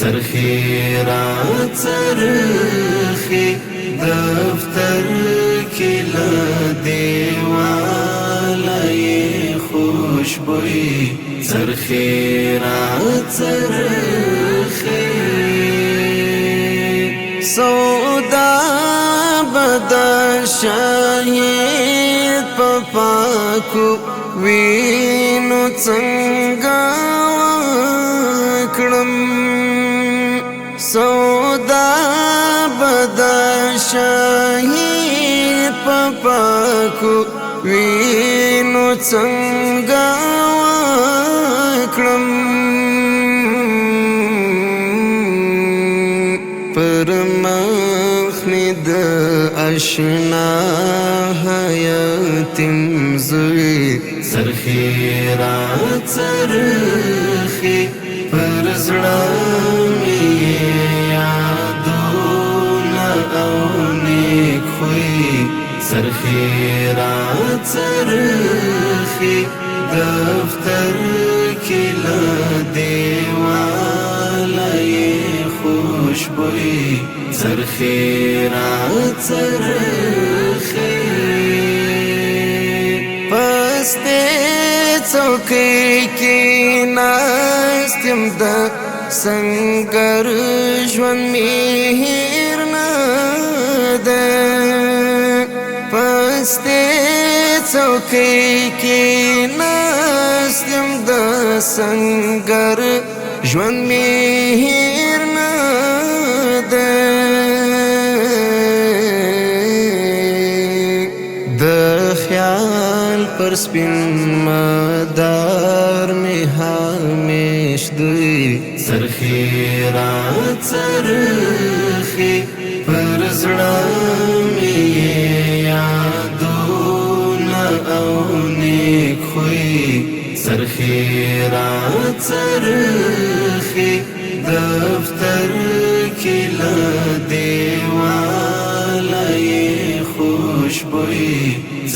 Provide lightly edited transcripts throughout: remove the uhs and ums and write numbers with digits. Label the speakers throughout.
Speaker 1: سرخیرات سرخی دفتر کی لدیوالای خوشبوی سرخیرات سرخی سودا بدا شاهد پپاکو وینو څنګه وکړم سودا بدا شاهد پپاکو وینو څنګه وکړم پر مخ مې د آشنا حیاتم زوی سرخیرات سرخی پر زړه مې یادونه او نیک خوی سرخیرات سرخی دفتر کې له دیوالای خوشبوی سرخیرات سرخی پسته څوکۍ کې ناستم د سنگر ژوند مې هیر نه ده پسته څوکۍ کې ناستم د سنگر ژوند مې هیر نه ده د خیال پر سپین مدار می همیش دوی سرخیرات سرخی پر زړه می یادونه او نیک خوی سرخیرات سرخی دفتر کې له دیوالای خوشبوی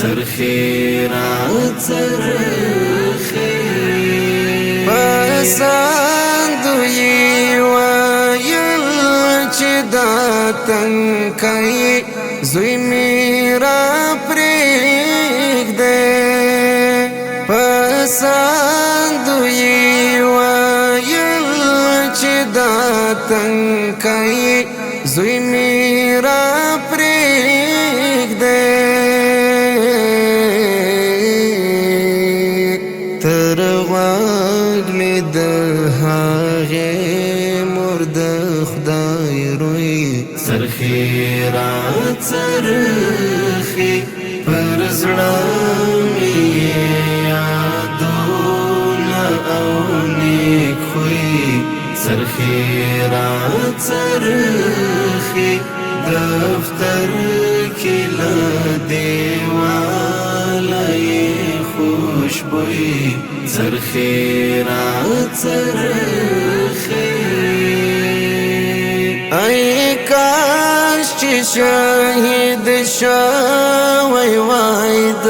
Speaker 1: سرخیرات سرخی پسندوی وایل چې دا تنکای زوی میرا پرېږده پسندوی وایل چې دا تنکای زوی میرا پرېږده تر غوږ مې د هغې مور د خدای روی سرخیرات سرخی پر زړه مې یادونه او نیک خوی سرخیرات سرخی دفتر کې له دیوالای خوشبوی سرخیرات سرخی ای کاش چې شاهد شوی وای د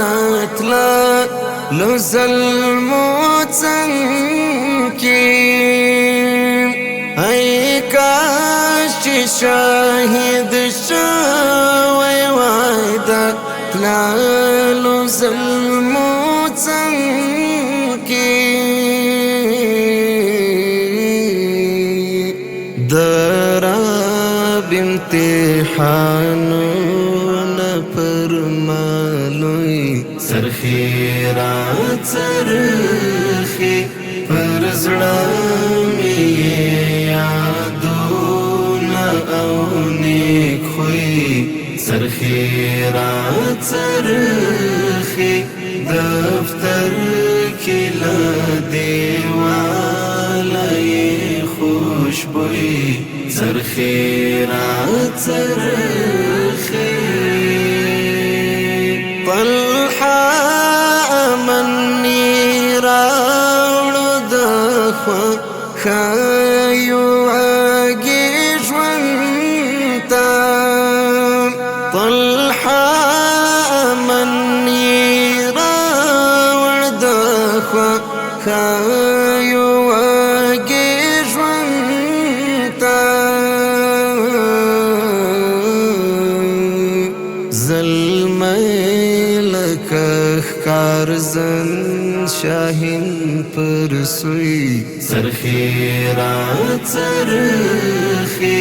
Speaker 1: تللو ظلمو څنګه ای کاش چې شاهد شوی وای د تللو ظلمو څنګه دراب امتحانونه پر مالوی سرخیرات سرخی پر زړه مې یادونه او نیک خوی سرخیرات سرخی دفتر کې له دیوالای خوشبوی سرخیرات سرخی طلحه منی راوړو د خوښیو غږی ژوند ته طلحه منی راوړ د خوښیو غږی ژوند ته زلمی لکه ښکارزن شاهین پر سوی سرخیرات سرخی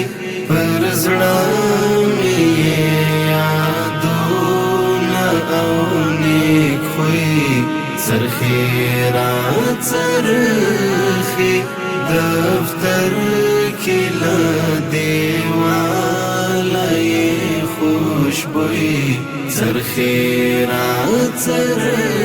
Speaker 1: پر زړه مې یادونه او نیک خوی سرخیرات سرخی دفتر کې له دیواله یې خوشبوی سرخیرات سرخی